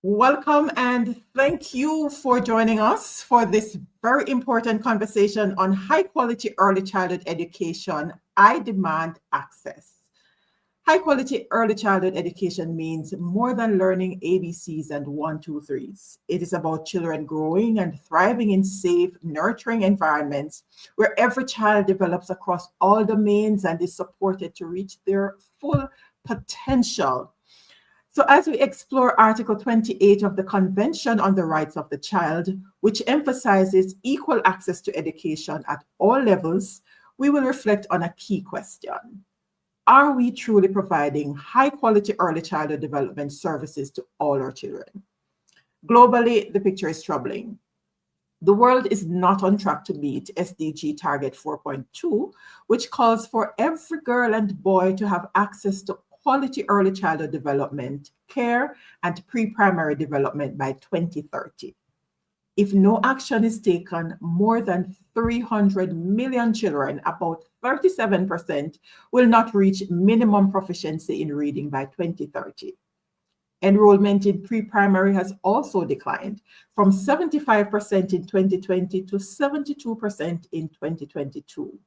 Welcome and thank you for joining us for this very important conversation on high quality early childhood education. I demand access. High quality early childhood education means more than learning ABCs and 1, 2, 3s. It is about children growing and thriving in safe, nurturing environments where every child develops across all domains and is supported to reach their full potential. So, as we explore Article 28 of the Convention on the Rights of the Child, which emphasizes equal access to education at all levels, we will reflect on a key question. Are we truly providing high quality early childhood development services to all our children? Globally, the picture is troubling. The world is not on track to meet SDG Target 4.2, which calls for every girl and boy to have access to quality early childhood development, care, and pre-primary development by 2030. If no action is taken, more than 300 million children, about 37%, will not reach minimum proficiency in reading by 2030. Enrollment in pre-primary has also declined from 75% in 2020 to 72% in 2022.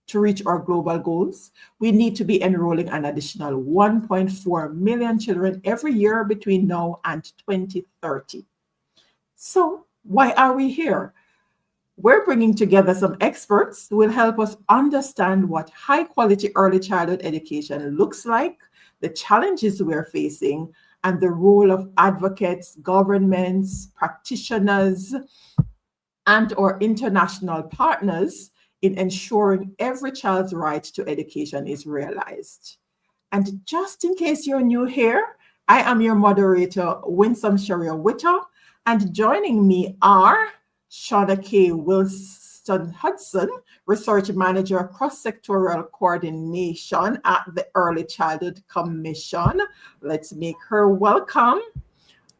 To reach our global goals, we need to be enrolling an additional 1.4 million children every year between now and 2030. So, why are we here? We're bringing together some experts who will help us understand what high quality early childhood education looks like, the challenges we're facing, and the role of advocates, governments, practitioners, and or international partners in ensuring every child's right to education is realized. And just in case you're new here, I am your moderator, Winsome Sharia Witter, and joining me are Shaunakay Wilson-Hudson, Research Manager, Cross-Sectoral Coordination at the Early Childhood Commission. Let's make her welcome.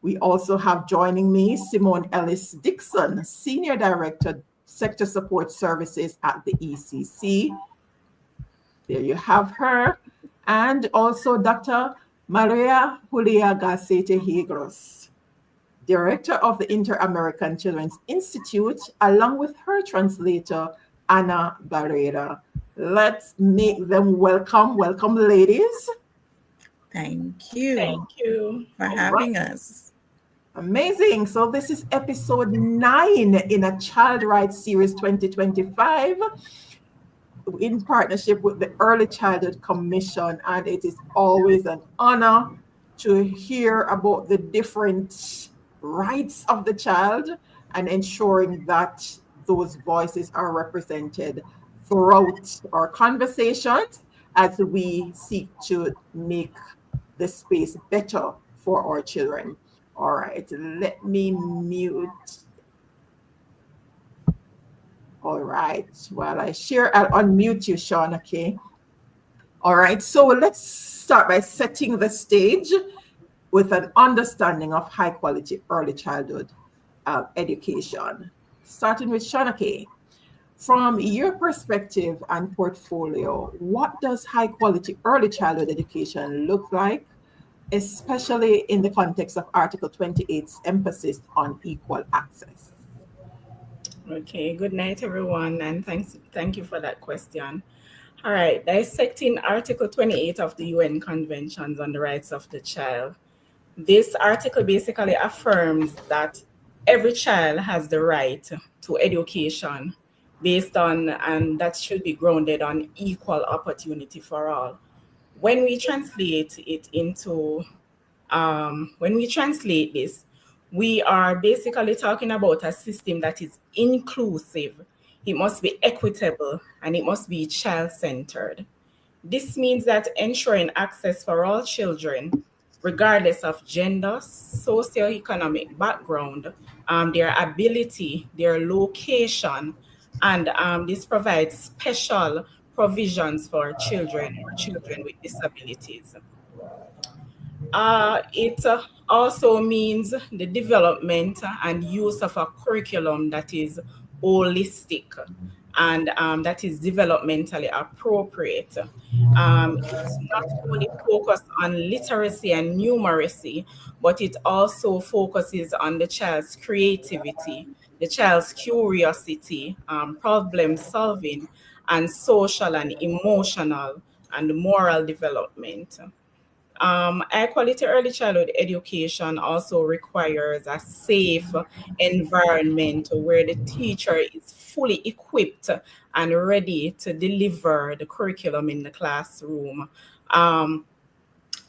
We also have joining me Simone Ellis-Dixon, Senior Director, Sector Support Services at the ECE. There you have her. And also Dr. María Garcete Yegros, Director of the Inter-American Children's Institute, along with her translator, Ana Barrera. Let's make them welcome. Welcome, ladies. Thank you. Thank you for having us. Amazing. So this is episode 9 in a Child Rights Series 2025 in partnership with the Early Childhood Commission. And it is always an honor to hear about the different rights of the child and ensuring that those voices are represented throughout our conversations as we seek to make the space better for our children. All right, let me mute. All right, while I share, I'll unmute you, Shaunakay. All right, so let's start by setting the stage with an understanding of high quality early childhood education. Starting with Shaunakay. From your perspective and portfolio, what does high quality early childhood education look like, especially in the context of Article 28's emphasis on equal access? Okay, good night, everyone, and thank you for that question. All right, dissecting Article 28 of the UN Conventions on the Rights of the Child. This article basically affirms that every child has the right to education based on, and that should be grounded on equal opportunity for all. When we translate this, we are basically talking about a system that is inclusive. It must be equitable and it must be child-centered. This means that ensuring access for all children, regardless of gender, socioeconomic background, their ability, their location, and this provides special provisions for children with disabilities. It also means the development and use of a curriculum that is holistic, and that is developmentally appropriate. It's not only focused on literacy and numeracy, but it also focuses on the child's creativity, the child's curiosity, problem solving, and social and emotional and moral development. High quality early childhood education also requires a safe environment where the teacher is fully equipped and ready to deliver the curriculum in the classroom. And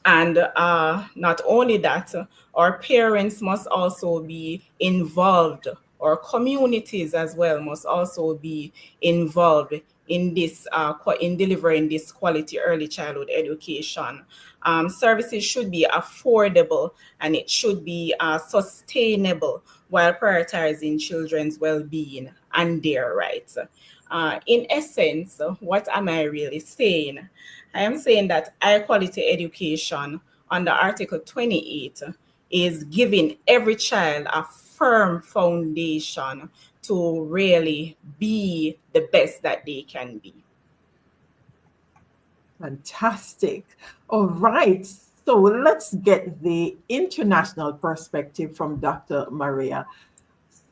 not only that, our parents must also be involved. Our communities as well must also be involved in this, in delivering this quality early childhood education. Services should be affordable and it should be sustainable while prioritizing children's well-being and their rights. In essence, what am I really saying? I am saying that high quality education under Article 28 is giving every child a firm foundation to really be the best that they can be. Fantastic. All right. So let's get the international perspective from Dr. María.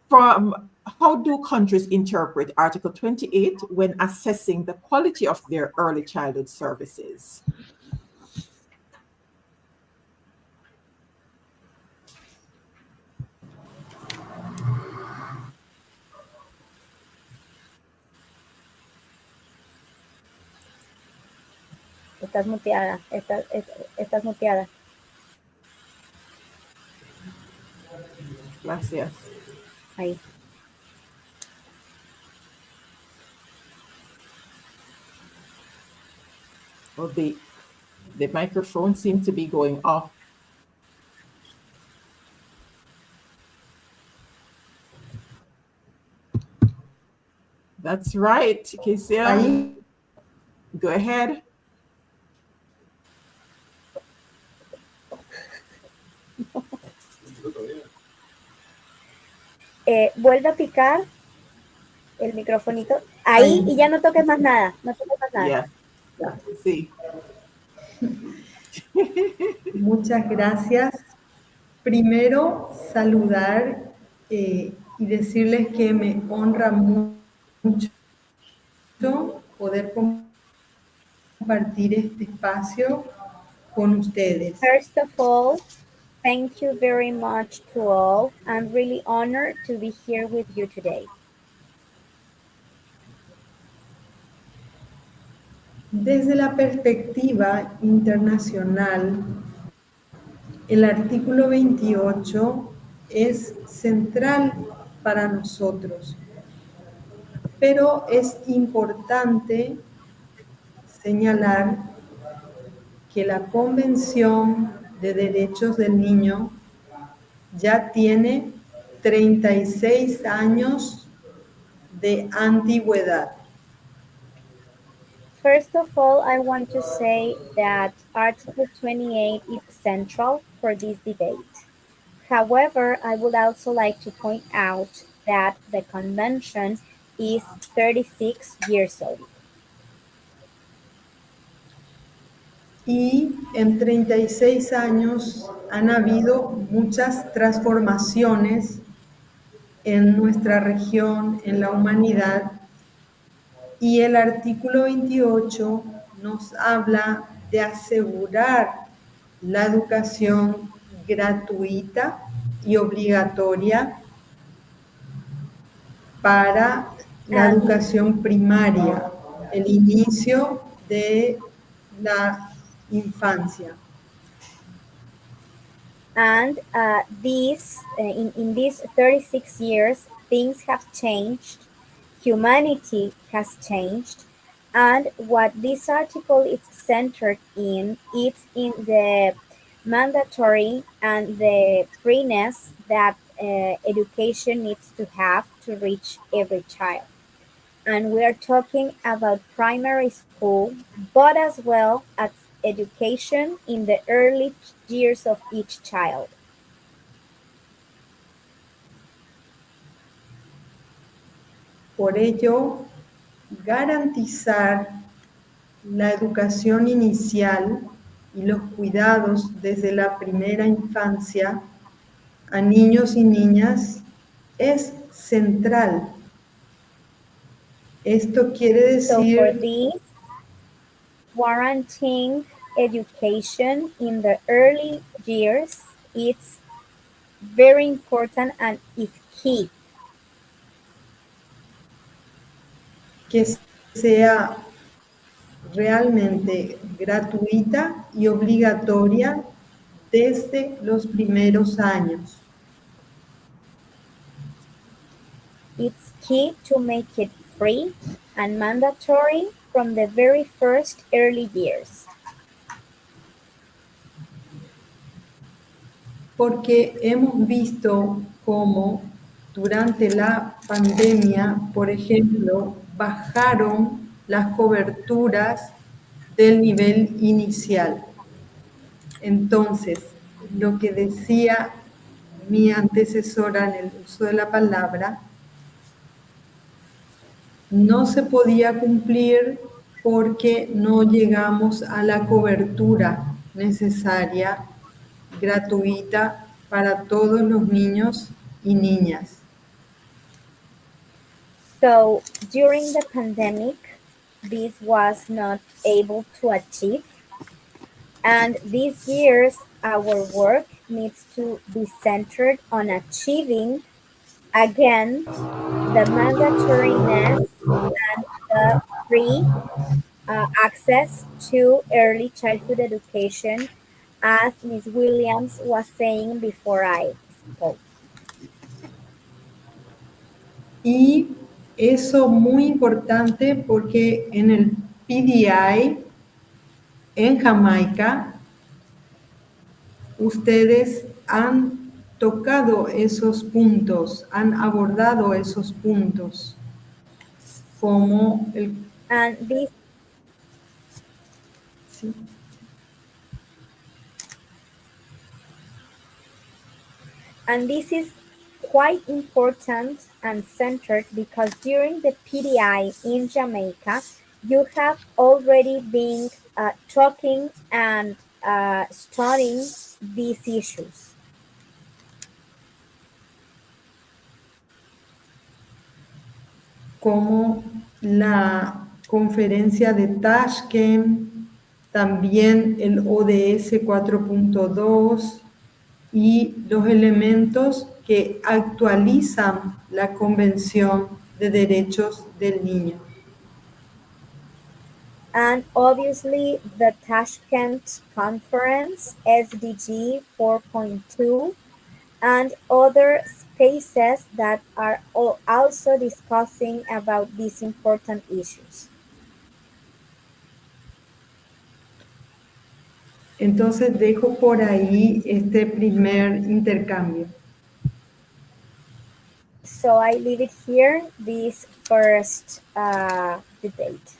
From how do countries interpret Article 28 when assessing the quality of their early childhood services? Estás muteada, estás muteada. Gracias. Ahí. Well, the microphone seems to be going off. That's right, Kesia. Go ahead. Vuelve a picar el microfonito. Ahí y ya no toques más nada. No toques más nada. Yeah. Sí. Muchas gracias. Primero, saludar y decirles que me honra mucho poder compartir este espacio con ustedes. First of all, thank you very much to all. I'm really honored to be here with you today. Desde la perspectiva internacional, el artículo 28 es central para nosotros, pero es importante señalar que la Convención de Derechos del Niño ya tiene 36 años de antigüedad. First of all, I want to say that Article 28 is central for this debate. However, I would also like to point out that the convention is 36 years old. Y en 36 años han habido muchas transformaciones en nuestra región, en la humanidad, y el artículo 28 nos habla de asegurar la educación gratuita y obligatoria para la educación primaria, el inicio de la infancia. And in these 36 years, things have changed, humanity has changed, and what this article is centered in, it's in the mandatory and the freeness that education needs to have to reach every child. And we are talking about primary school, but as well as education in the early years of each child. Por ello, garantizar la educación inicial y los cuidados desde la primera infancia a niños y niñas es central. Esto quiere So for decir this, warranting education in the early years is very important and is key. que sea realmente gratuita y obligatoria desde los primeros años. It's key to make it free and mandatory from the very first early years. Porque hemos visto cómo durante la pandemia, por ejemplo, bajaron las coberturas del nivel inicial. Entonces, lo que decía mi antecesora en el uso de la palabra, no se podía cumplir porque no llegamos a la cobertura necesaria, gratuita para todos los niños y niñas. So during the pandemic, this was not able to achieve. And these years, our work needs to be centered on achieving again the mandatoriness and the free access to early childhood education, as Ms. Williams was saying before I spoke. Y eso muy importante porque en el PDI en Jamaica ustedes han tocado esos puntos, han abordado esos puntos, como el... And this Sí. And this is quite important and centered because during the PDI in Jamaica, you have already been talking and studying these issues. Como la conferencia de Tashkent, también el ODS 4.2 y los elementos que actualizan la Convención de Derechos del Niño. And obviously the Tashkent Conference, SDG 4.2, and other spaces that are also discussing about these important issues. Entonces dejo por ahí este primer intercambio. So I leave it here, this first debate.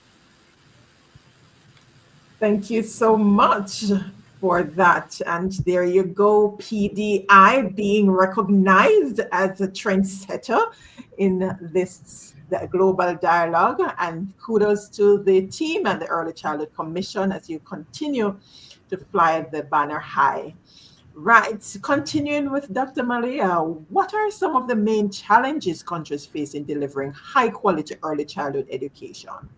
Thank you so much for that. And there you go, PDI being recognized as a trendsetter in the global dialogue. And kudos to the team and the Early Childhood Commission as you continue to fly the banner high. Right, continuing with Dr. Maria, what are some of the main challenges countries face in delivering high quality early childhood education?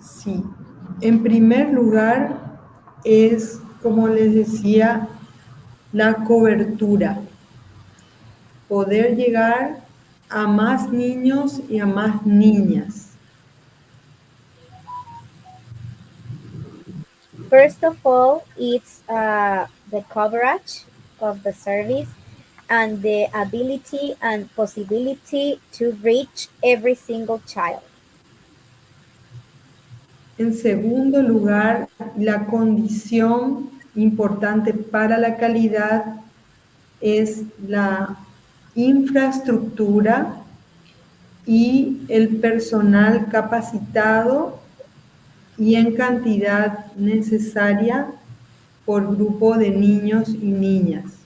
Sí, en primer lugar es, como les decía, la cobertura. Poder llegar a más niños y a más niñas. First of all, it's the coverage of the service and the ability and possibility to reach every single child. En segundo lugar, la condición importante para la calidad es la infraestructura y el personal capacitado y en cantidad necesaria por grupo de niños y niñas.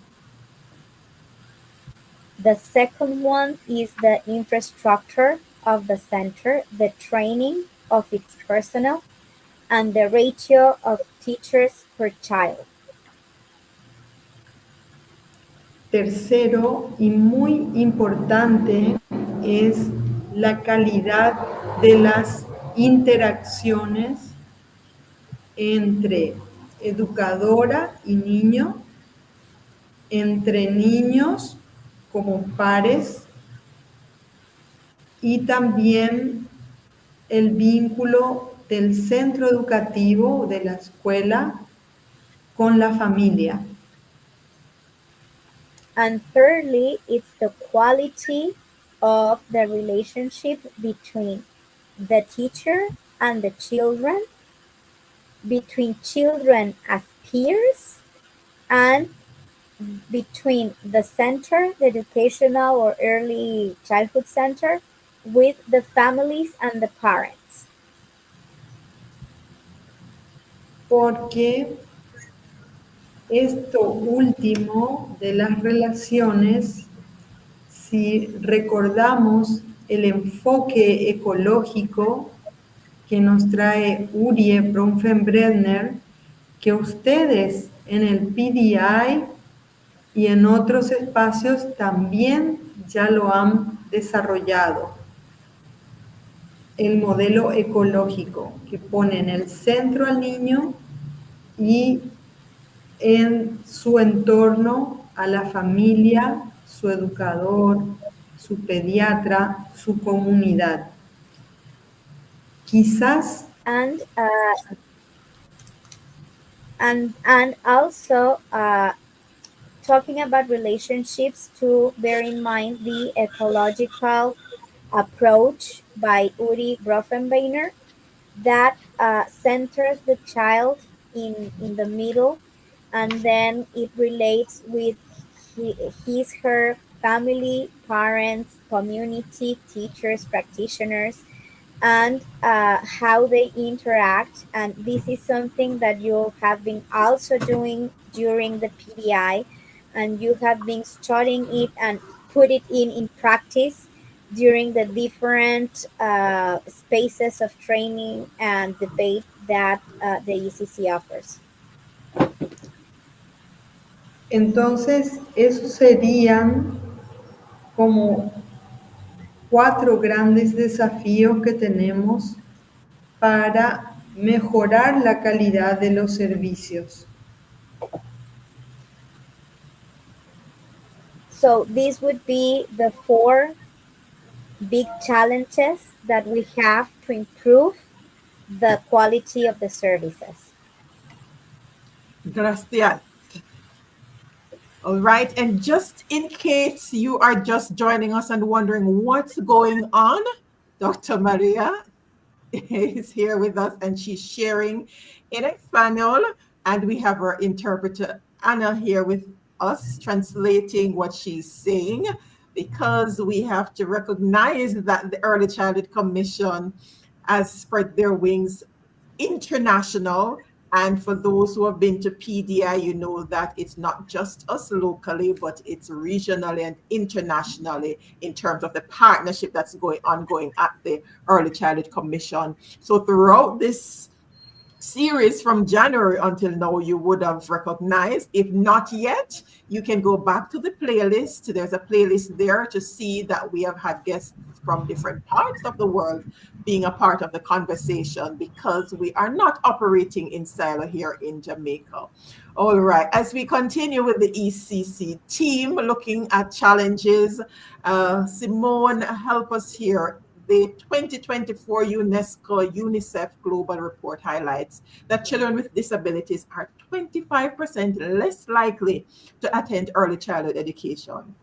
The second one is the infrastructure of the center, the training of its personnel, and the ratio of teachers per child. Tercero y muy importante es la calidad de las interacciones entre educadora y niño, entre niños como pares y también el vínculo del centro educativo, de la escuela, con la familia. And thirdly, it's the quality of the relationship between the teacher and the children, between children as peers, and between the center, the educational or early childhood center, with the families and the parents. Porque esto último de las relaciones, si recordamos el enfoque ecológico que nos trae Urie Bronfenbrenner, que ustedes en el PDI y en otros espacios también ya lo han desarrollado. El modelo ecológico que pone en el centro al niño y en su entorno a la familia, su educador, su pediatra, su comunidad. Quizás And also talking about relationships, to bear in mind the ecological approach by Uri Brofenbeiner that centers the child in the middle, and then it relates with his, her family, parents, community, teachers, practitioners, and how they interact. And this is something that you have been also doing during the PDI, and you have been studying it and put it in practice during the different spaces of training and debate that the ECC offers. entonces esos serían como 4 grandes desafíos que tenemos para mejorar la calidad de los servicios. So these would be the 4 big challenges that we have to improve the quality of the services. Gracias. All right. And just in case you are just joining us and wondering what's going on, Dr. María is here with us and she's sharing in Espanol. And we have our interpreter, Anna, here with us translating what she's saying, because we have to recognize that the Early Childhood Commission has spread their wings international. And for those who have been to PDI, you know that it's not just us locally, but it's regionally and internationally in terms of the partnership that's ongoing at the Early Childhood Commission. So throughout this series from January until now, you would have recognized. If not yet, you can go back to the playlist. There's a playlist there to see that we have had guests from different parts of the world being a part of the conversation, because we are not operating in silo here in Jamaica. All right, as we continue with the ECC team looking at challenges, Simone, help us here. The 2024 UNESCO UNICEF Global Report highlights that children with disabilities are 25% less likely to attend early childhood education.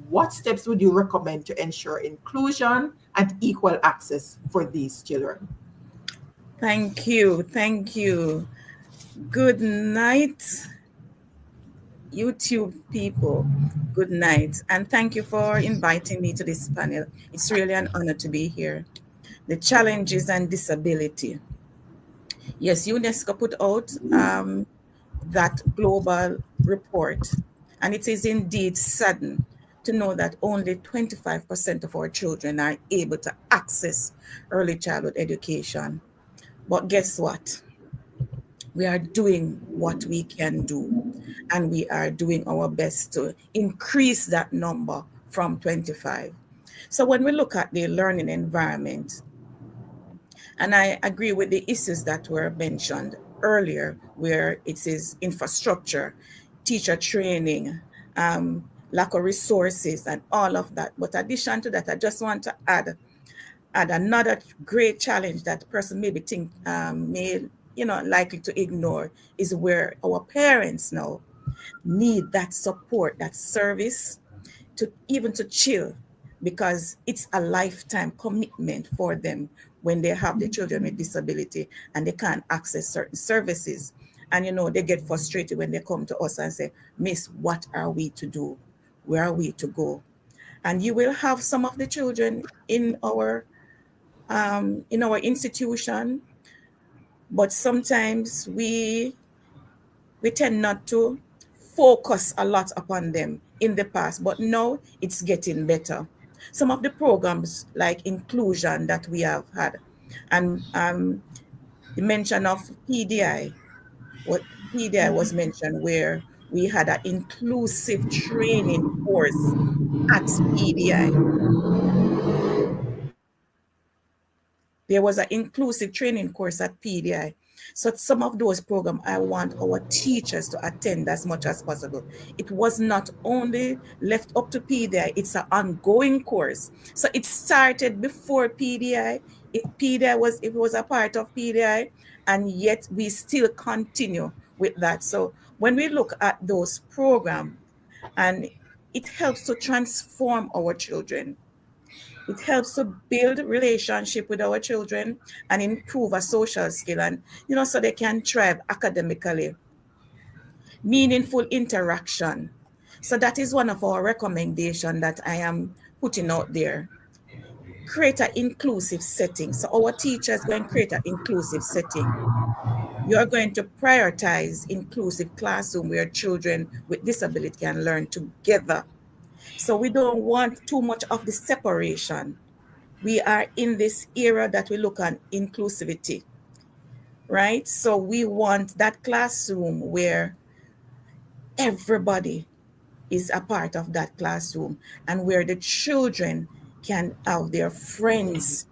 What steps would you recommend to ensure inclusion and equal access for these children? Thank you. Thank you. Good night, YouTube people. Good night. And thank you for inviting me to this panel. It's really an honor to be here. The challenges and disability. Yes, UNESCO put out that global report, and it is indeed saddened to know that only 25% of our children are able to access early childhood education. But guess what? We are doing what we can do, and we are doing our best to increase that number from 25. So when we look at the learning environment, and I agree with the issues that were mentioned earlier, where it is infrastructure, teacher training, lack of resources, and all of that. But addition to that, I just want to add another great challenge that the person maybe think may likely to ignore is where our parents now need that support, that service to even to chill, because it's a lifetime commitment for them when they have the children with disability and they can't access certain services. And they get frustrated when they come to us and say, Miss, what are we to do? Where are we to go? And you will have some of the children in our institution, but sometimes we tend not to focus a lot upon them in the past, but now it's getting better. Some of the programs like inclusion that we have had, and the mention of PDI, what PDI was mentioned, where we had an inclusive training course at PDI. There was an inclusive training course at PDI. So some of those programs, I want our teachers to attend as much as possible. It was not only left up to PDI, it's an ongoing course. So it started before PDI. It was a part of PDI, and yet we still continue with that. So when we look at those programs, and it helps to transform our children. It helps to build relationship with our children and improve a social skill, and so they can thrive academically. Meaningful interaction. So that is one of our recommendations that I am putting out there. Create an inclusive setting. So our teachers going to create an inclusive setting. You're going to prioritize inclusive classroom where children with disability can learn together. So we don't want too much of the separation. We are in this era that we look at inclusivity, right? So we want that classroom where everybody is a part of that classroom, and where the children can have their friends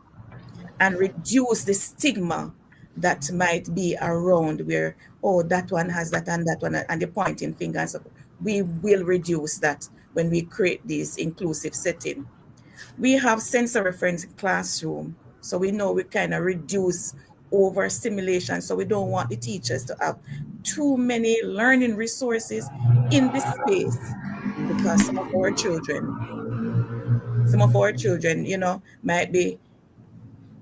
and reduce the stigma that might be around where, oh, that one has that and that one, and the pointing fingers. We will reduce that when we create this inclusive setting. We have sensory friends classroom, so we know we kind of reduce overstimulation. So we don't want the teachers to have too many learning resources in this space, because some of our children, might be,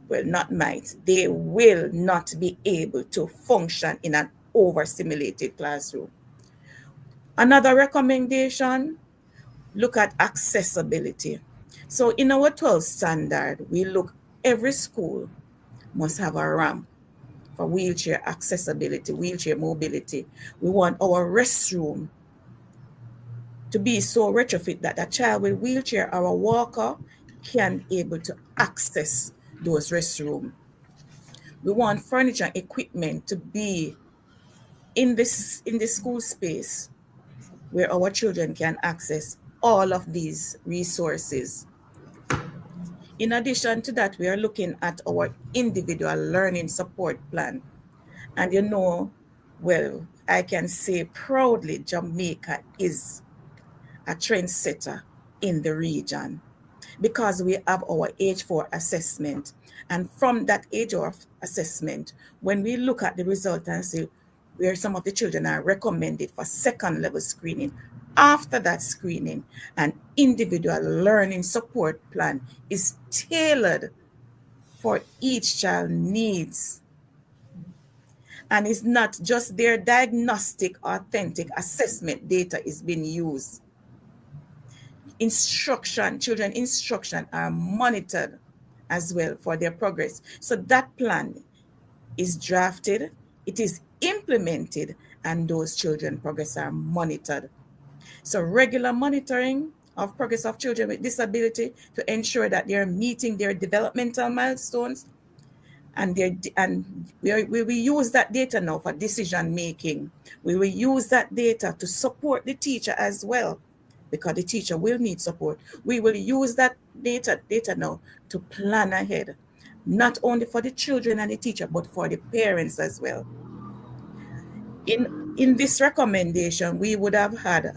well, not might, they will not be able to function in an overstimulated classroom. Another recommendation, look at accessibility. So in our 12 standard, we look, every school must have a ramp for wheelchair accessibility, wheelchair mobility. We want our restroom to be so retrofit that a child with wheelchair or a walker can able to access those restrooms. We want furniture and equipment to be in the school space where our children can access all of these resources. In addition to that, we are looking at our individual learning support plan. And well, I can say proudly, Jamaica is a trendsetter in the region, because we have our age 4 assessment. And from that age of assessment, when we look at the result and see where some of the children are recommended for second level screening, after that screening, an individual learning support plan is tailored for each child needs. And it's not just their diagnostic, authentic assessment data is being used. Children instruction are monitored as well for their progress. So that plan is drafted, it is implemented, and those children progress are monitored. So regular monitoring of progress of children with disability to ensure that they're meeting their developmental milestones, and we will use that data now for decision making. We will use that data to support the teacher as well, because the teacher will need support. We will use that data now to plan ahead, not only for the children and the teacher, but for the parents as well. In this recommendation, we would have had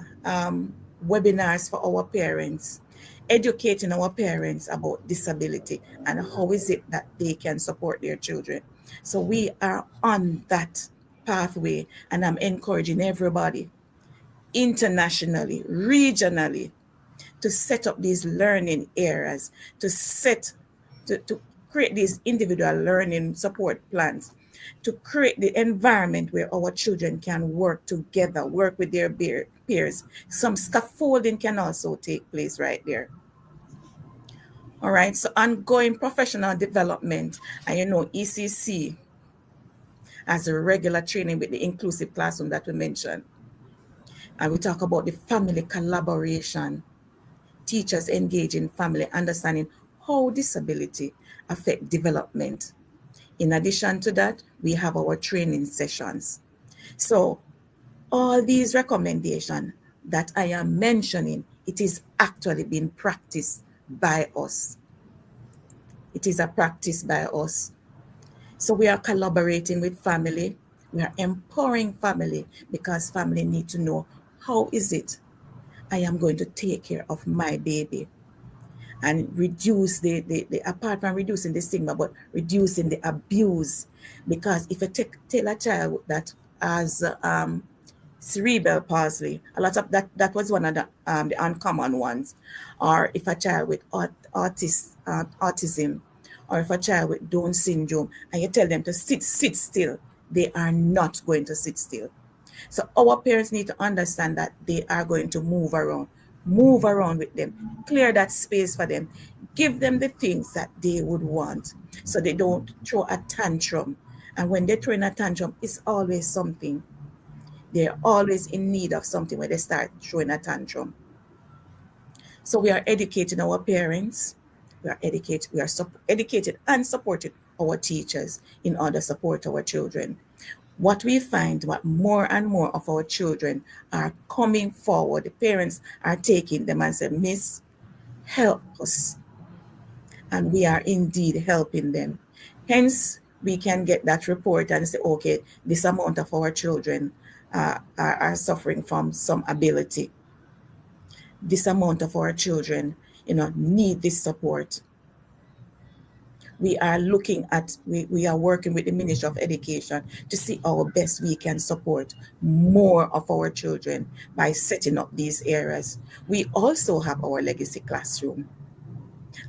webinars for our parents, educating our parents about disability and how is it that they can support their children. So we are on that pathway, and I'm encouraging everybody internationally, regionally, to set up these learning areas, to create these individual learning support plans, to create the environment where our children can work together, work with their peers. Some scaffolding can also take place right there. All right, so ongoing professional development, and ECC as a regular training with the inclusive classroom that we mentioned. And we talk about the family collaboration, teachers engage in family understanding how disability affect development. In addition to that, we have our training sessions. So all these recommendations that I am mentioning, it is actually being practiced by us. It is a practice by us. So we are collaborating with family. We are empowering family, because family need to know, how is it I am going to take care of my baby and reduce the apart from reducing the stigma, but reducing the abuse. Because if you tell a child that has cerebral palsy, a lot of that was one of the uncommon ones. Or if a child with autism, or if a child with Down syndrome, and you tell them to sit still, they are not going to sit still. So our parents need to understand that they are going to move around with them, clear that space for them, give them the things that they would want, so they don't throw a tantrum. And when they throw in a tantrum, it's always something. They're always in need of something when they start throwing a tantrum. So we are educating our parents. We are educated and supported our teachers in order to support our children. What we find, what more and more of our children are coming forward, the parents are taking them and say, "Miss, help us." And we are indeed helping them. Hence, we can get that report and say, okay, this amount of our children are suffering from some ability. This amount of our children, need this support. We are looking at, we are working with the Ministry of Education to see how best we can support more of our children by setting up these areas. We also have our legacy classroom,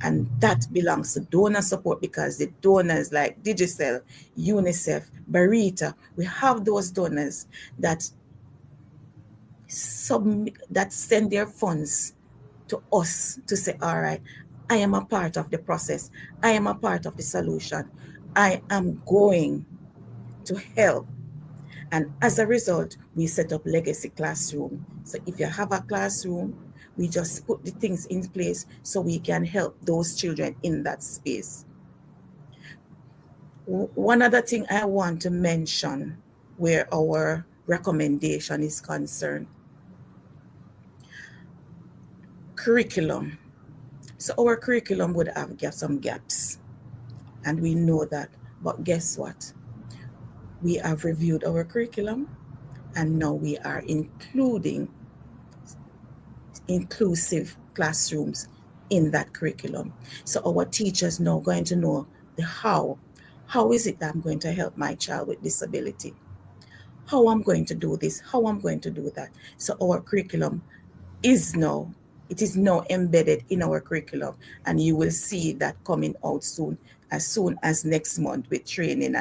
and that belongs to donor support, because the donors like Digicel, UNICEF, Barita, we have those donors that send their funds to us to say, all right, I am a part of the process. I am a part of the solution. I am going to help. And as a result, we set up legacy classroom. So if you have a classroom, we just put the things in place so we can help those children in that space. One other thing I want to mention where our recommendation is concerned, curriculum. So our curriculum would have some gaps, and we know that. But guess what? We have reviewed our curriculum, and now we are including inclusive classrooms in that curriculum. So our teachers now going to know the how. How is it that I'm going to help my child with disability? How I'm going to do this? How I'm going to do that? So our curriculum is now embedded in our curriculum, and you will see that coming out soon as next month, with training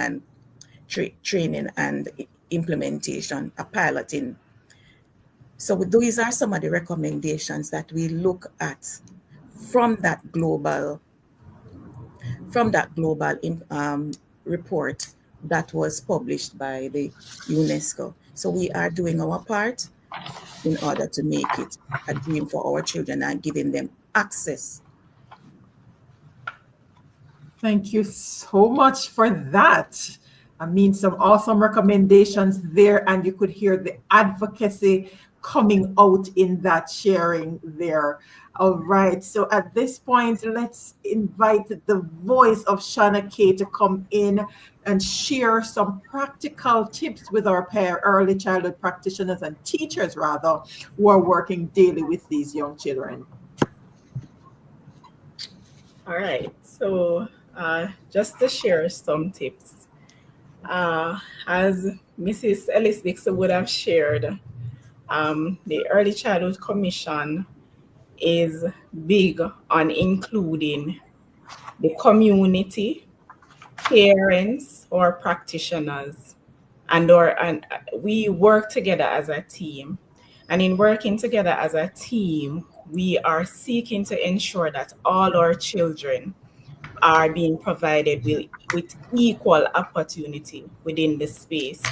and implementation, a piloting. So these are some of the recommendations that we look at from that global report that was published by the UNESCO. So we are doing our part in order to make it a dream for our children and giving them access. Thank you so much for that. I mean, some awesome recommendations there, and you could hear the advocacy coming out in that sharing there. All right, so at this point, let's invite the voice of Shaunakay to come in and share some practical tips with our early childhood practitioners and teachers, rather, who are working daily with these young children. All right, so just to share some tips. As Mrs. Ellis Dixon would have shared, the Early Childhood Commission is big on including the community, parents, or practitioners, and we work together as a team. And in working together as a team, we are seeking to ensure that all our children are being provided with equal opportunity within the space.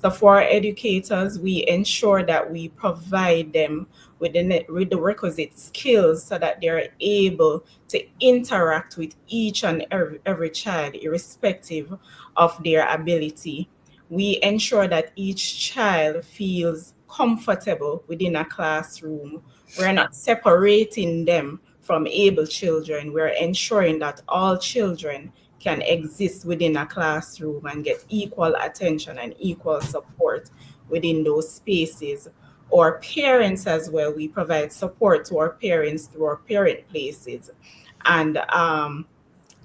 So for our educators, we ensure that we provide them with the requisite skills so that they're able to interact with each and every child, irrespective of their ability. We ensure that each child feels comfortable within a classroom. We're not separating them from able children. We're ensuring that all children can exist within a classroom and get equal attention and equal support within those spaces. Or parents as well, we provide support to our parents through our parent places. And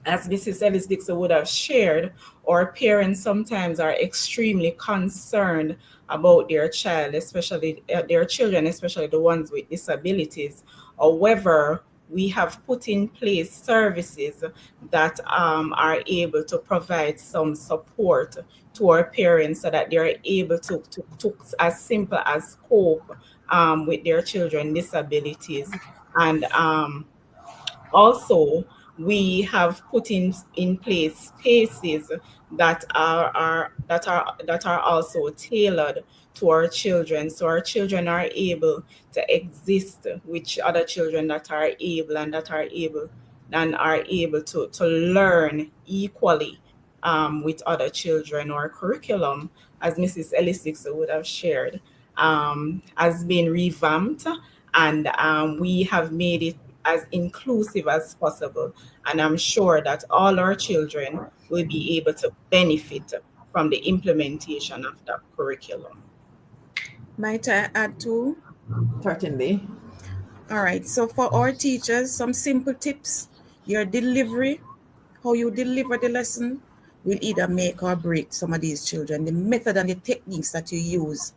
as Mrs. Ellis Dixon would have shared, our parents sometimes are extremely concerned about their child, especially their children, especially the ones with disabilities. However, we have put in place services that are able to provide some support to our parents so that they're able to as simple as cope with their children disabilities. And also, we have put in place spaces that are also tailored to our children, so our children are able to exist with other children that are able to learn equally with other children. Our curriculum, as Mrs. Ellis Dixon would have shared, has been revamped, and we have made it as inclusive as possible. And I'm sure that all our children will be able to benefit from the implementation of that curriculum. Might I add too? Certainly. All right, so for our teachers, some simple tips. Your delivery, how you deliver the lesson, will either make or break some of these children. The method and the techniques that you use,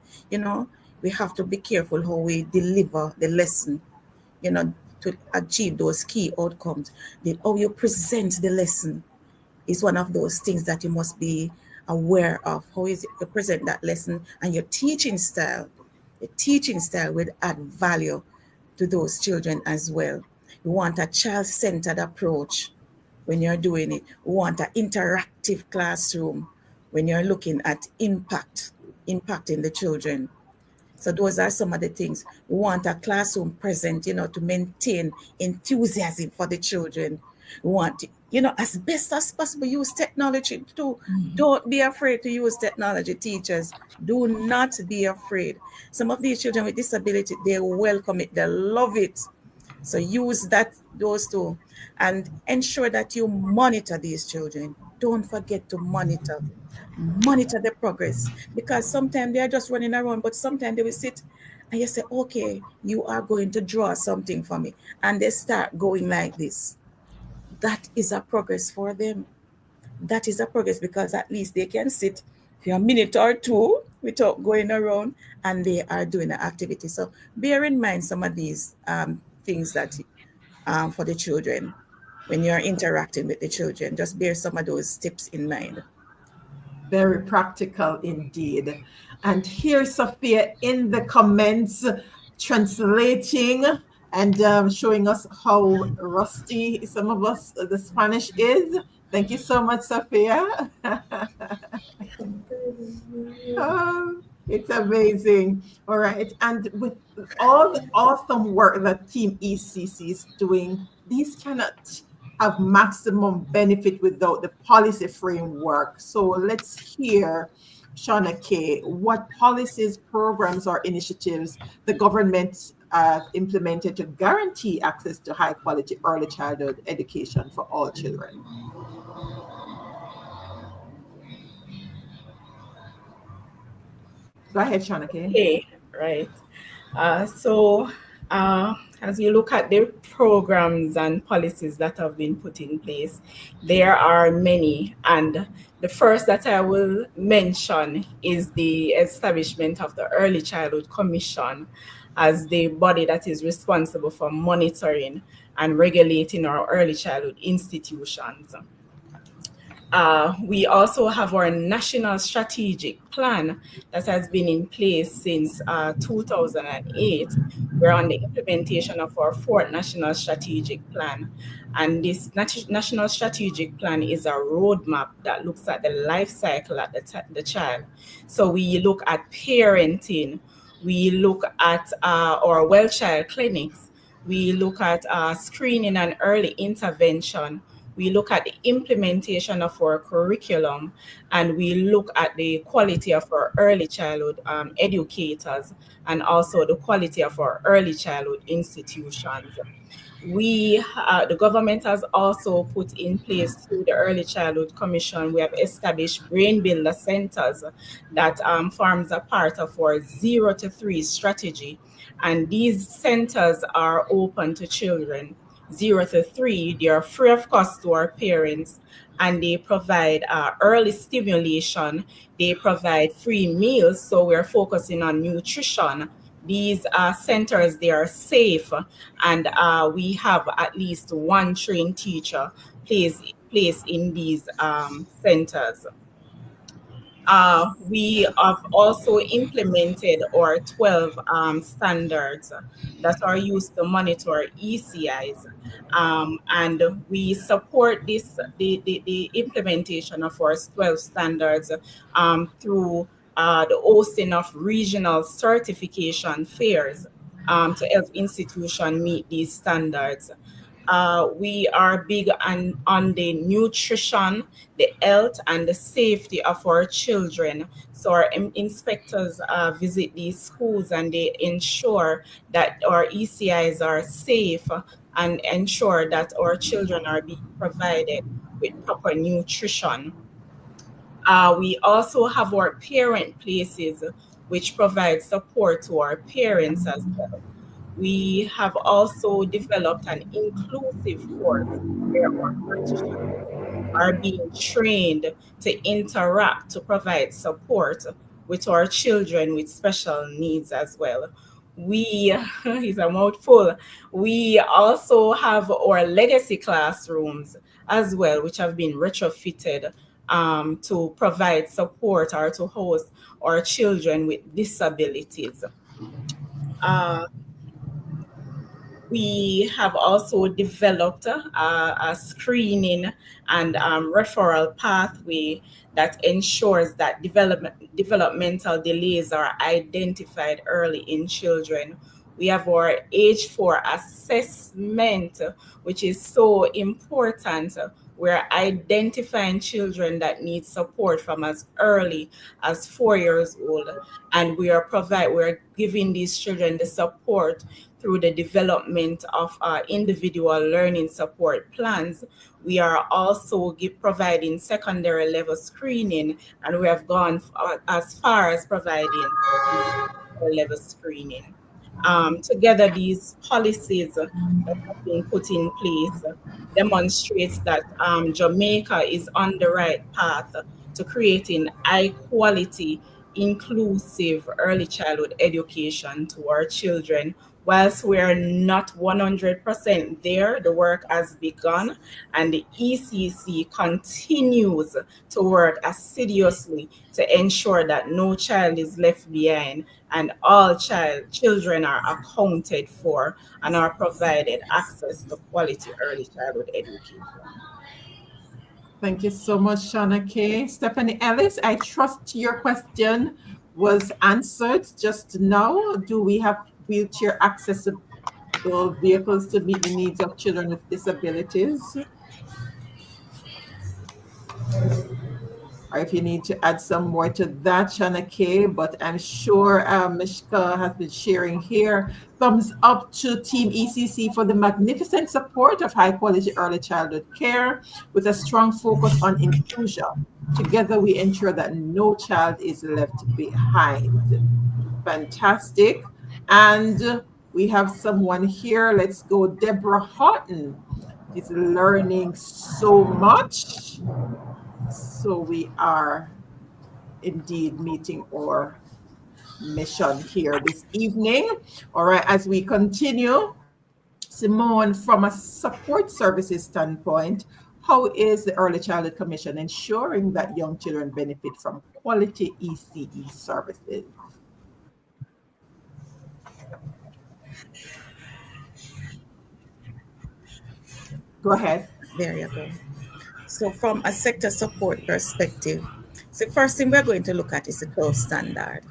we have to be careful how we deliver the lesson, to achieve those key outcomes. How you present the lesson is one of those things that you must be aware of. How is it you present that lesson, and your teaching style. The teaching style will add value to those children as well. You want a child-centered approach when you're doing it. You want an interactive classroom when you're looking at impacting the children. So those are some of the things. We want a classroom present, to maintain enthusiasm for the children. We want, as best as possible, use technology too. Don't be afraid to use technology, teachers. Do not be afraid. Some of these children with disability, they welcome it. They love it. So use those two, and ensure that you monitor these children. Don't forget to monitor the progress, because sometimes they are just running around, but sometimes they will sit and you say, okay, you are going to draw something for me, and they start going like this. That is a progress for them. That is a progress, because at least they can sit for a minute or two without going around, and they are doing an activity. So bear in mind some of these things that for the children when you're interacting with the children. Just bear some of those tips in mind. Very practical indeed. And here's Sophia in the comments translating and showing us how rusty some of us the Spanish is. Thank you so much, Sophia. It's amazing. All right. And with all the awesome work that Team ECC is doing, these cannot have maximum benefit without the policy framework. So let's hear, Shaunakay, what policies, programs, or initiatives the government implemented to guarantee access to high quality early childhood education for all children. Go ahead, Shaunakay. Okay, right. So, as you look at the programs and policies that have been put in place, there are many. And the first that I will mention is the establishment of the Early Childhood Commission as the body that is responsible for monitoring and regulating our early childhood institutions. We also have our national strategic plan that has been in place since 2008. We're on the implementation of our fourth national strategic plan. And this national strategic plan is a roadmap that looks at the life cycle of the child. So we look at parenting, we look at our well child clinics, we look at screening and early intervention. We look at the implementation of our curriculum, and we look at the quality of our early childhood educators, and also the quality of our early childhood institutions. The government has also put in place through the Early Childhood Commission, we have established brain builder centers that forms a part of our 0 to 3 strategy. And these centers are open to children 0 to 3. They are free of cost to our parents, and they provide early stimulation. They provide free meals, so we're focusing on nutrition. These centers, they are safe, and we have at least one trained teacher placed in these centers. We have also implemented our 12 standards that are used to monitor ECIs. And we support the implementation of our 12 standards through the hosting of regional certification fairs to help institutions meet these standards. We are big on the nutrition, the health, and the safety of our children. So our inspectors visit these schools, and they ensure that our ECIs are safe and ensure that our children are being provided with proper nutrition. We also have our parent places, which provide support to our parents as well. We have also developed an inclusive course where our practitioners are being trained to interact, to provide support with our children with special needs as well. We, is a mouthful, we also have our legacy classrooms as well, which have been retrofitted to provide support or to host our children with disabilities. We have also developed a screening and referral pathway that ensures that developmental delays are identified early in children. We have our age 4 assessment, which is so important. We're identifying children that need support from as early as 4 years old, and we're giving these children the support through the development of individual learning support plans. We are also providing secondary level screening, and we have gone as far as providing level screening. Together, these policies that have been put in place demonstrates that Jamaica is on the right path to creating high quality, inclusive early childhood education to our children. Whilst we're not 100% there, the work has begun, and the ECC continues to work assiduously to ensure that no child is left behind and all children are accounted for and are provided access to quality early childhood education. Thank you so much, Shaunakay. Stephanie Ellis, I trust your question was answered just now. Do we have wheelchair accessible vehicles to meet the needs of children with disabilities? Or if you need to add some more to that, Shaunakay, but I'm sure Mishka has been sharing here. Thumbs up to Team ECC for the magnificent support of high quality early childhood care with a strong focus on inclusion. Together, we ensure that no child is left behind. Fantastic. And we have someone here. Let's go. Deborah Houghton is learning so much. So we are indeed meeting our mission here this evening. All right, as we continue, Simone, from a support services standpoint, how is the Early Childhood Commission ensuring that young children benefit from quality ECE services? Go ahead. There you go. So from a sector support perspective, the first thing we're going to look at is the 12 standard.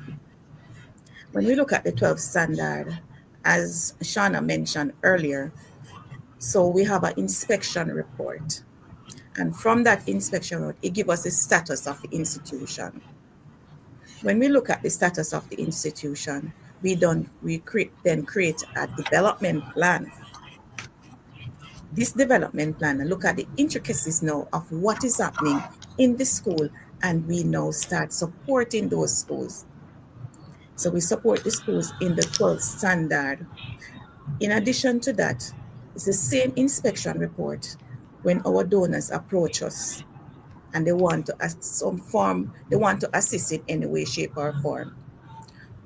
When we look at the 12 standard, as Shauna mentioned earlier, so we have an inspection report. And from that inspection report, it gives us the status of the institution. When we look at the status of the institution, we then create a development plan. This development plan and look at the intricacies now of what is happening in the school, and we now start supporting those schools. So we support the schools in the 12th standard. In addition to that, it's the same inspection report when our donors approach us and they want to assist in any way, shape, or form.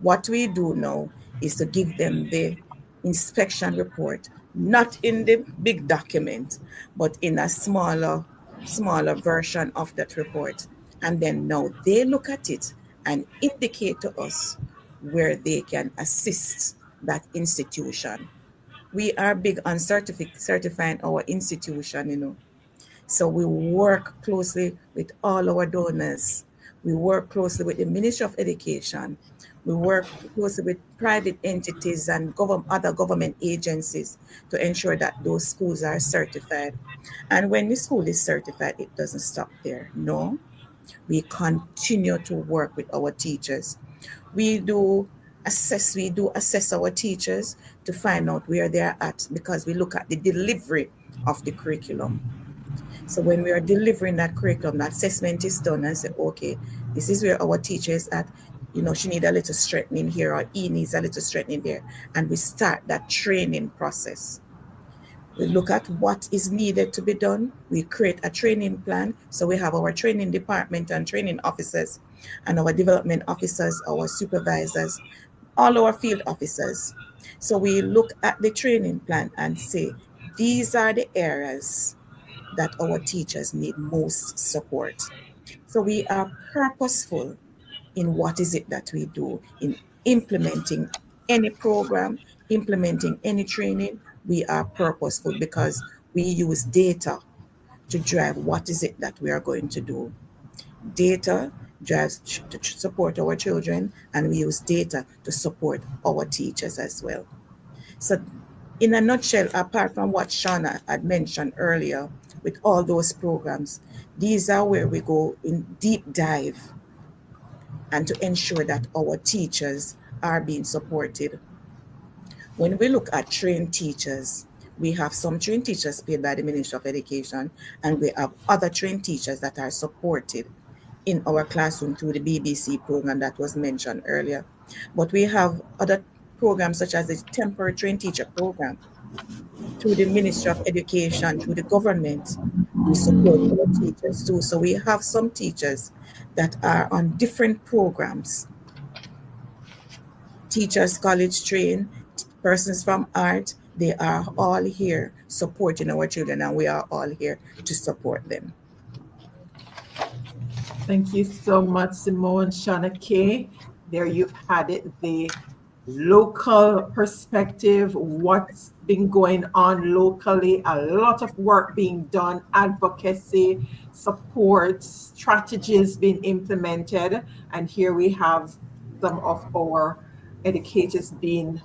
What we do now is to give them the inspection report, not in the big document, but in a smaller version of that report. And then now they look at it and indicate to us where they can assist that institution. We are big on certifying our institution, So we work closely with all our donors. We work closely with the Ministry of Education. We work closely with private entities and other government agencies to ensure that those schools are certified. And when the school is certified, it doesn't stop there. No, we continue to work with our teachers. We do assess our teachers to find out where they're at, because we look at the delivery of the curriculum. So when we are delivering that curriculum, that assessment is done and say, okay, this is where our teacher is at. She needs a little strengthening here, or he needs a little strengthening there. And we start that training process. We look at what is needed to be done. We create a training plan. So we have our training department and training officers and our development officers, our supervisors, all our field officers. So we look at the training plan and say, these are the areas that our teachers need most support. So we are purposeful in what is it that we do in implementing any program, implementing any training. We are purposeful because we use data to drive what is it that we are going to do. Data drives to support our children, and we use data to support our teachers as well. So in a nutshell, apart from what Shauna had mentioned earlier, with all those programs, these are where we go in deep dive and to ensure that our teachers are being supported. When we look at trained teachers, we have some trained teachers paid by the Ministry of Education, and we have other trained teachers that are supported in our classroom through the BBC program that was mentioned earlier. But we have other programs such as the temporary trained teacher program through the Ministry of Education, through the government. We support our teachers too. So we have some teachers that are on different programs. Teachers college trained, persons from art, they are all here supporting our children, and we are all here to support them. Thank you so much, Simone. Shaunakay. There you've had it, the local perspective, what's been going on locally, a lot of work being done, advocacy, support, strategies being implemented. And here we have some of our educators being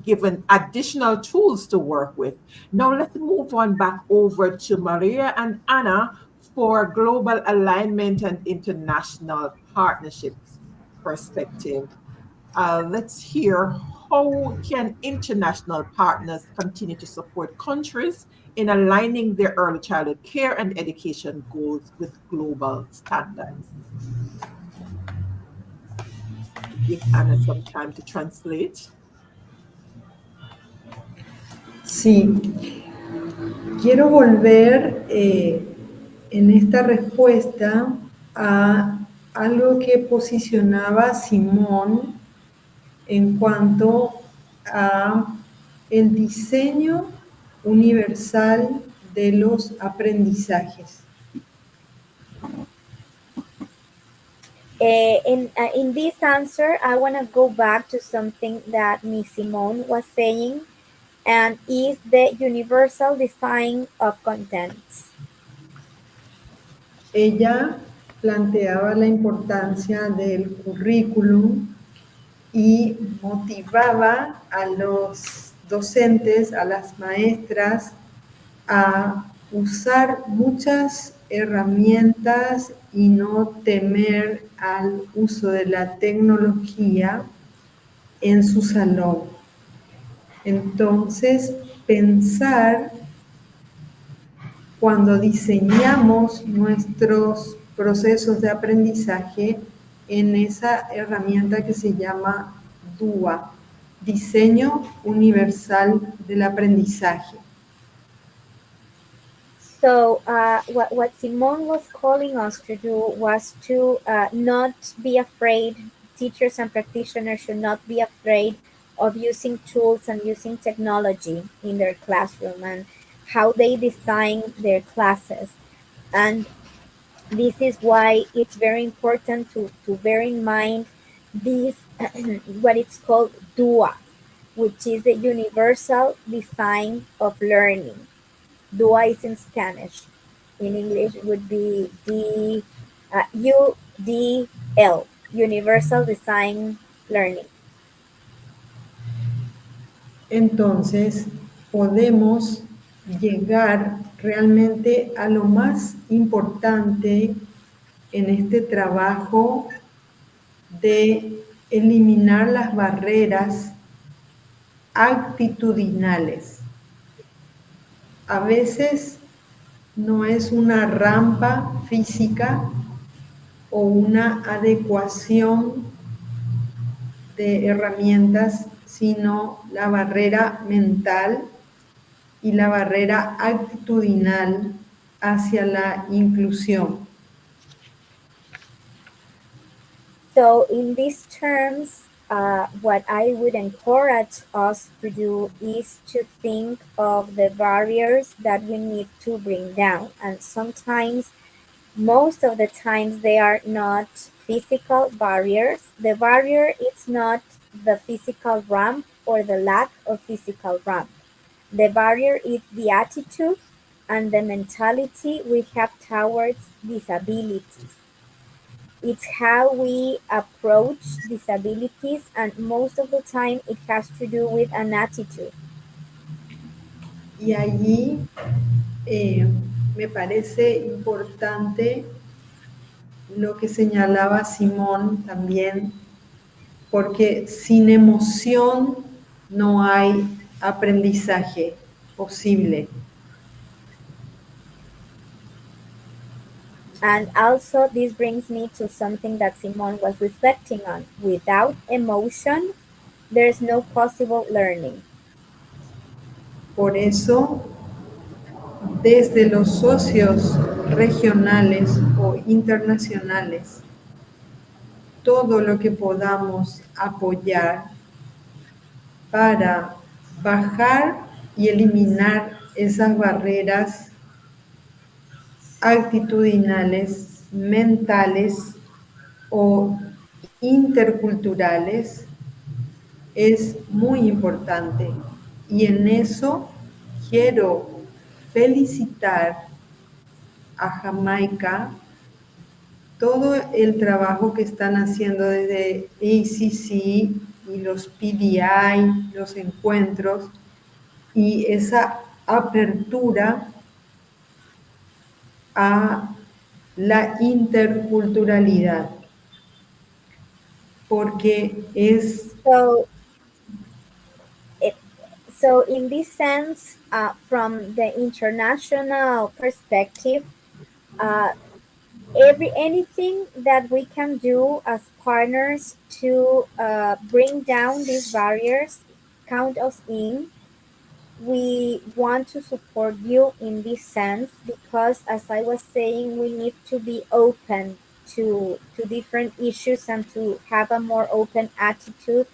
given additional tools to work with. Now let's move on back over to Maria and Anna for global alignment and international partnerships perspective. Let's hear how can international partners continue to support countries in aligning their early childhood care and education goals with global standards. Give Anna some time to translate. Sí, quiero volver en esta respuesta a algo que posicionaba Simone en cuanto a el diseño universal de los aprendizajes. In this answer, I want to go back to something that Miss Simone was saying, and is the universal design of contents. Ella planteaba la importancia del currículum y motivaba a los docentes, a las maestras, a usar muchas herramientas y no temer al uso de la tecnología en su salón. Entonces, pensar cuando diseñamos nuestros procesos de aprendizaje en esa herramienta que se llama DUA, Diseño Universal del Aprendizaje. So what Simone was calling us to do was to not be afraid. Teachers and practitioners should not be afraid of using tools and using technology in their classroom and how they design their classes. And this is why it's very important to bear in mind this what it's called DUA, which is the universal design of learning. DUA is in Spanish. In English, it would be UDL, Universal Design Learning. Entonces, podemos llegar realmente a lo más importante en este trabajo de eliminar las barreras actitudinales. A veces no es una rampa física o una adecuación de herramientas, sino la barrera mental y la barrera actitudinal hacia la inclusión. So, in these terms, what I would encourage us to do is to think of the barriers that we need to bring down. And sometimes, most of the times, they are not physical barriers. The barrier is not the physical ramp or the lack of physical ramp. The barrier is the attitude and the mentality we have towards disabilities. It's how we approach disabilities, and most of the time it has to do with an attitude. Y allí me parece importante lo que señalaba Simón también, porque sin emoción no hay aprendizaje posible. And also, this brings me to something that Simone was reflecting on. Without emotion, there's no possible learning. Por eso, desde los socios regionales o internacionales, todo lo que podamos apoyar para bajar y eliminar esas barreras actitudinales, mentales o interculturales, es muy importante y en eso quiero felicitar a Jamaica todo el trabajo que están haciendo desde ECC y los PDI, los encuentros y esa apertura a la interculturalidad, porque es So, it, so in this sense, from the international perspective, uh, anything that we can do as partners to bring down these barriers, count us in. We want to support you in this sense because, as I was saying, we need to be open to different issues and to have a more open attitude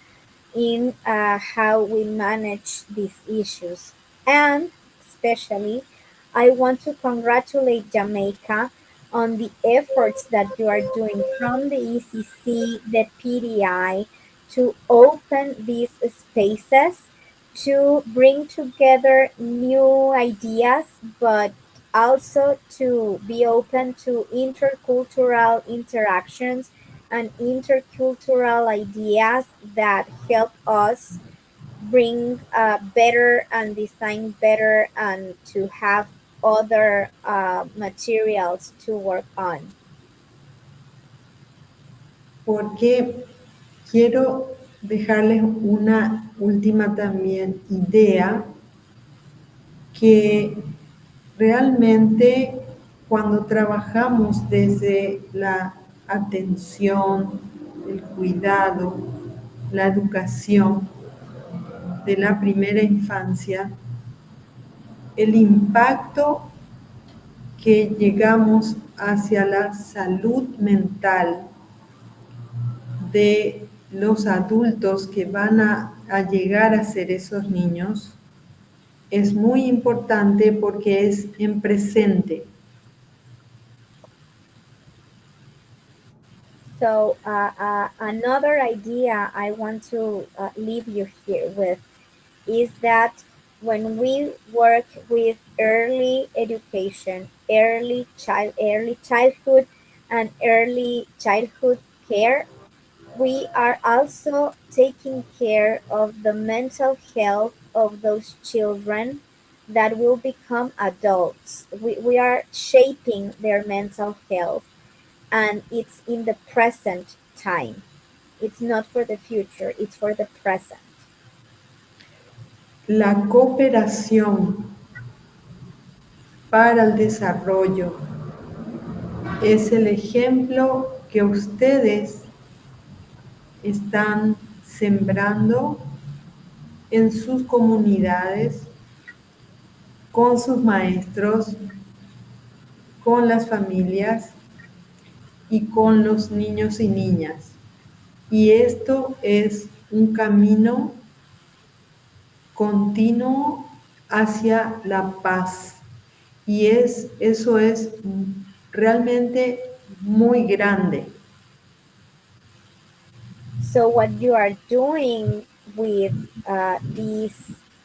in how we manage these issues. And especially, I want to congratulate Jamaica on the efforts that you are doing from the ECC, the PDI, to open these spaces to bring together new ideas, but also to be open to intercultural interactions and intercultural ideas that help us bring better and design better and to have other materials to work on. porque quiero dejarles una última también idea que realmente cuando trabajamos desde la atención, el cuidado, la educación de la primera infancia, el impacto que llegamos hacia la salud mental de los adultos que van a llegar a ser esos niños es muy importante porque es en presente. So, another idea I want to leave you here with is that when we work with early education, early childhood, and early childhood care, we are also taking care of the mental health of those children that will become adults. We are shaping their mental health, and it's in the present time. It's not for the future, it's for the present. La cooperación para el desarrollo es el ejemplo que ustedes están sembrando en sus comunidades, con sus maestros, con las familias y con los niños y niñas. Y esto es un camino continuo hacia la paz. Y eso es realmente muy grande. So what you are doing with these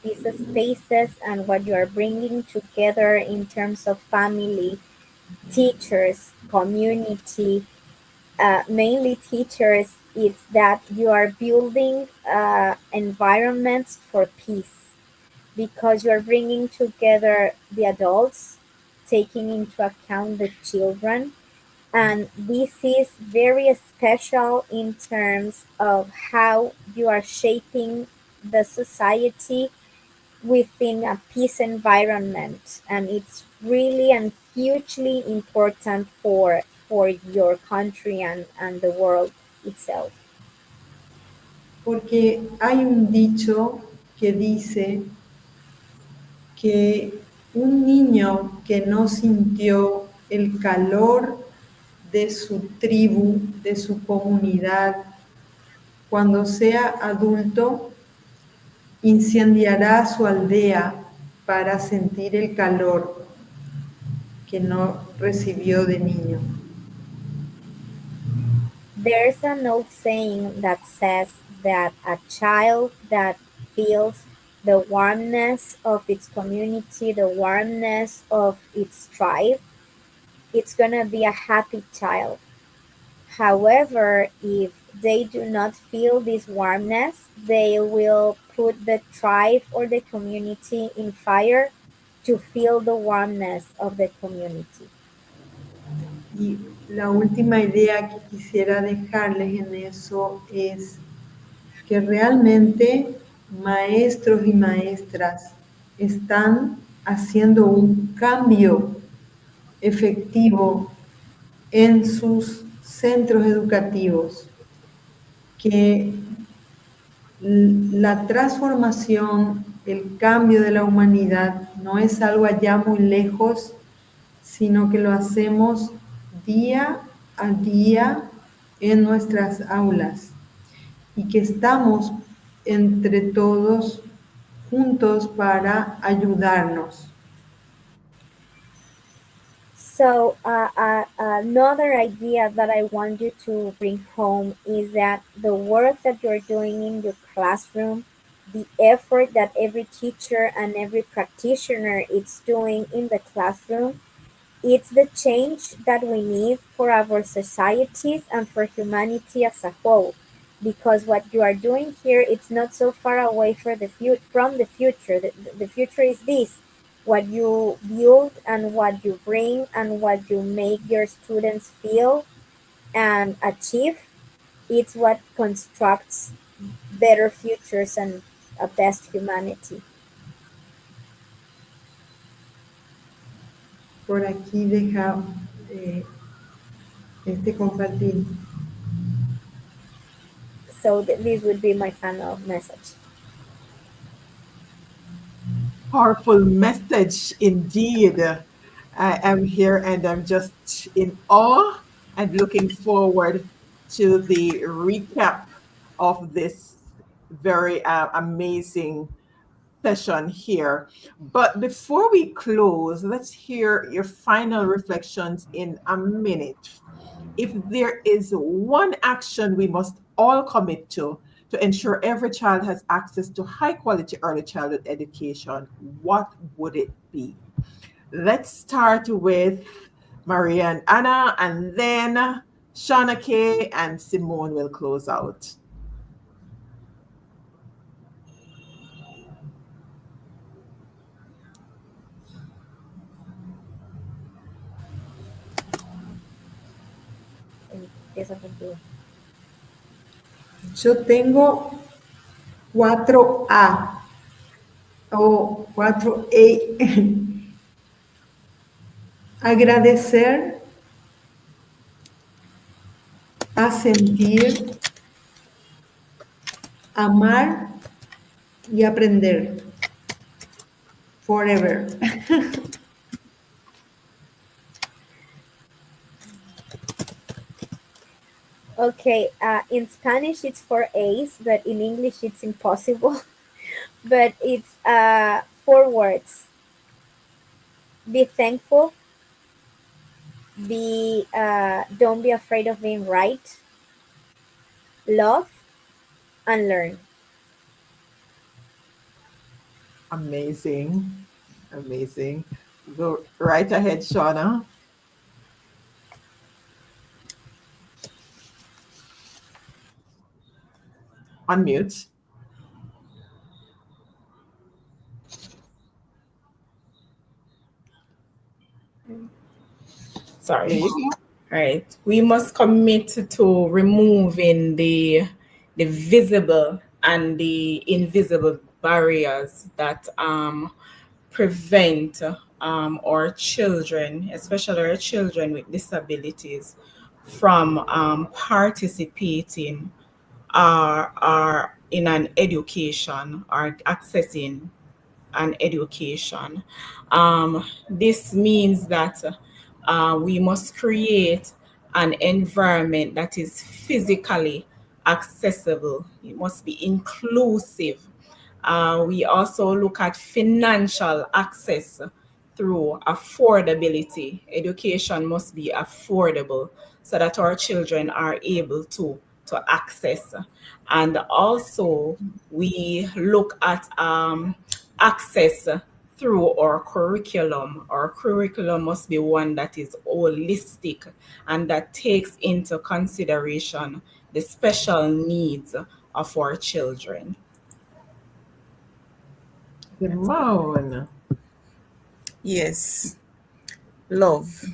spaces and what you are bringing together in terms of family, teachers, community, mainly teachers, is that you are building environments for peace because you are bringing together the adults, taking into account the children, and this is very special in terms of how you are shaping the society within a peace environment, and it's really and hugely important for your country and the world itself. Porque hay un dicho que dice que un niño que no sintió el calor de su tribu, de su comunidad, cuando sea adulto, incendiará su aldea para sentir el calor que no recibió de niño. There's an old saying that says that a child that feels the warmness of its community, the warmness of its tribe, it's going to be a happy child. However, if they do not feel this warmness, they will put the tribe or the community in fire to feel the warmness of the community. Y la última idea que quisiera dejarles en eso es que realmente maestros y maestras están haciendo un cambio efectivo en sus centros educativos, que la transformación, el cambio de la humanidad no es algo allá muy lejos, sino que lo hacemos día a día en nuestras aulas y que estamos entre todos juntos para ayudarnos. So, another idea that I want you to bring home is that the work that you're doing in your classroom, the effort that every teacher and every practitioner is doing in the classroom, it's the change that we need for our societies and for humanity as a whole. Because what you are doing here, it's not so far away from the future. The future is this: what you build and what you bring and what you make your students feel and achieve. It's what constructs better futures and a best humanity. Por aquí deja este compartir. So this would be my final message. Powerful message indeed. I am here and I'm just in awe and looking forward to the recap of this very amazing session here. But before we close, let's hear your final reflections in a minute. If there is one action we must all commit to ensure every child has access to high quality early childhood education, what would it be? Let's start with Maria and Anna, and then Shaunakay and Simone will close out. Empieza contigo. Yo tengo 4A o 4E. Agradecer, asentir, amar y aprender. Forever. Okay, in Spanish it's 4 A's, but in English it's impossible. But it's 4 words: be thankful, don't be afraid of being right, love, and learn. Amazing. Amazing. Go right ahead, Shauna. Unmute. Sorry. There you go. Right. We must commit to removing the visible and the invisible barriers that prevent our children, especially our children with disabilities, from participating or in an education or accessing an education. This means that we must create an environment that is physically accessible. It must be inclusive. We also look at financial access through affordability. Education must be affordable so that our children are able to to access. And also we look at access through our curriculum. Our curriculum must be one that is holistic and that takes into consideration the special needs of our children. Simone. Yes, love.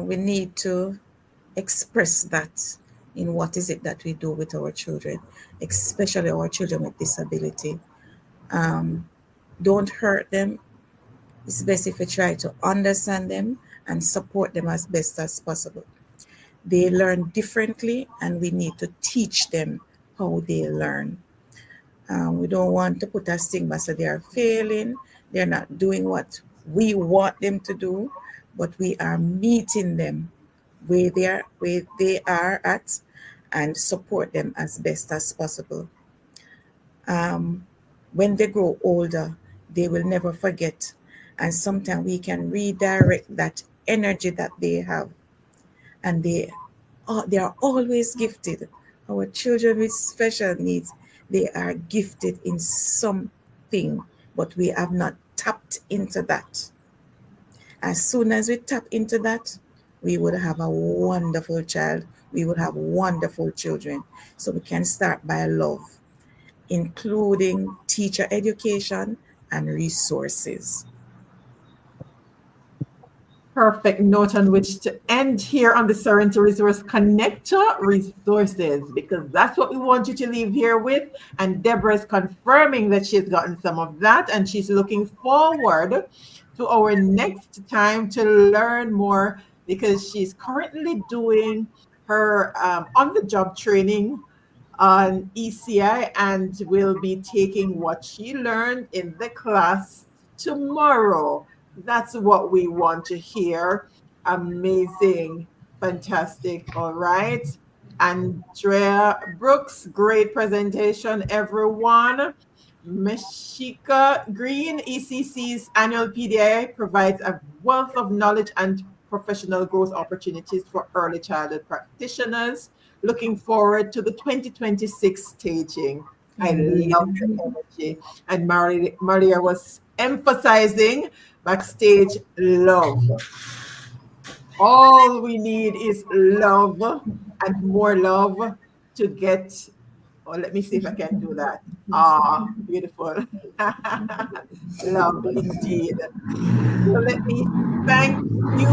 We need to express that in what is it that we do with our children, especially our children with disability. Don't hurt them. It's best if we try to understand them and support them as best as possible. They learn differently, and we need to teach them how they learn. We don't want to put a stigma so they are failing, they're not doing what we want them to do, but we are meeting them where they are at and support them as best as possible. When they grow older, they will never forget, and sometimes we can redirect that energy that they have, and they are always gifted. Our children with special needs, they are gifted in something, but we have not tapped into that. As soon as we tap into that, we would have a wonderful child. We would have wonderful children. So we can start by love, including teacher education and resources. Perfect note on which to end here on the Sorrento Resource Connector resources, because that's what we want you to leave here with. And Deborah is confirming that she's gotten some of that, and she's looking forward to our next time to learn more, because she's currently doing her on-the-job training on ECE and will be taking what she learned in the class tomorrow. That's what we want to hear. Amazing. Fantastic. All right. Andrea Brooks, great presentation, everyone. Meshika Green, ECC's annual PDI provides a wealth of knowledge and professional growth opportunities for early childhood practitioners. Looking forward to the 2026 staging. I love the energy. And Maria was emphasizing backstage love. All we need is love and more love to get. Oh, let me see if I can do that. Ah, beautiful. Love indeed. So let me thank you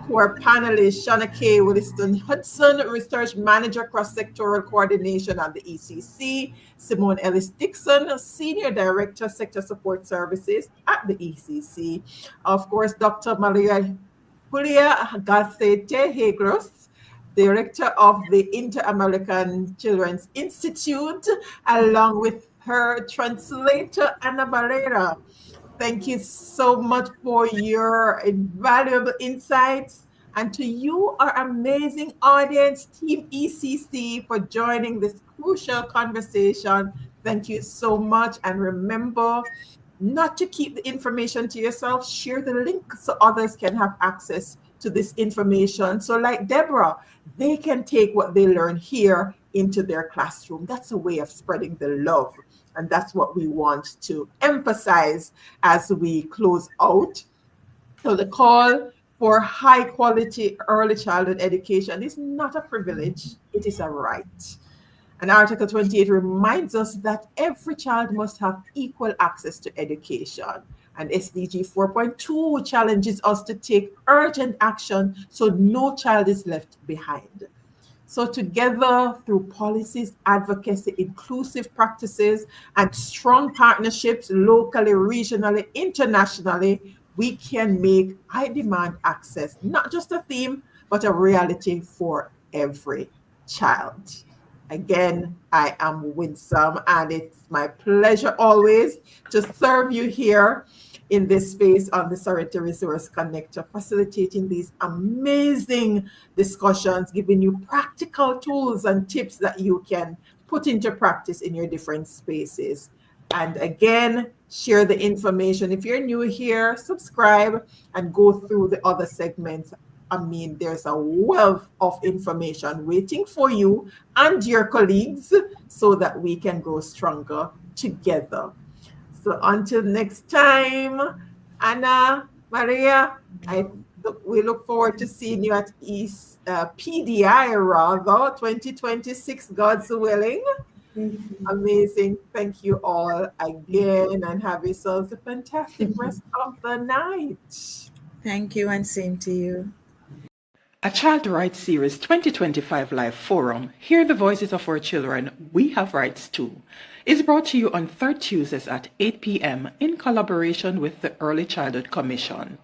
to our panelists, Shaunakay Wilson-Hudson, Research Manager, Cross-Sectoral Coordination at the ECC, Simone Ellis-Dixon, Senior Director, Sector Support Services at the ECC. Of course, Dr. María Garcete Yegros, Director of the Inter-American Children's Institute, along with her translator, Ana Barrera. Thank you so much for your invaluable insights, and to you, our amazing audience, Team ECC, for joining this crucial conversation. Thank you so much, and remember not to keep the information to yourself. Share the link so others can have access to this information. So like Deborah, they can take what they learn here into their classroom. That's a way of spreading the love. And that's what we want to emphasize as we close out. So the call for high quality early childhood education is not a privilege, it is a right. And Article 28 reminds us that every child must have equal access to education. And SDG 4.2 challenges us to take urgent action so no child is left behind. So together, through policies, advocacy, inclusive practices, and strong partnerships locally, regionally, internationally, we can make high demand access not just a theme, but a reality for every child. Again, I am Winsome, and it's my pleasure always to serve you here in this space on the Sorrento Resource Connector, facilitating these amazing discussions, giving you practical tools and tips that you can put into practice in your different spaces. And again, share the information. If you're new here, subscribe and go through the other segments I mean, there's a wealth of information waiting for you and your colleagues so that we can grow stronger together. So until next time, Anna, Maria, we look forward to seeing you at PDI, rather, 2026, God's willing. Amazing. Thank you all again, and have yourselves a fantastic rest of the night. Thank you, and same to you. A Child Rights Series 2025 Live Forum, Hear the Voices of Our Children, We Have Rights Too, is brought to you on third Tuesdays at 8 p.m. in collaboration with the Early Childhood Commission.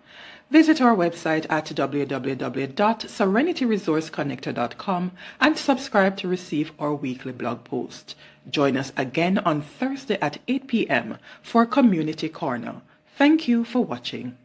Visit our website at www.serenityresourceconnector.com and subscribe to receive our weekly blog post. Join us again on Thursday at 8 p.m. for Community Corner. Thank you for watching.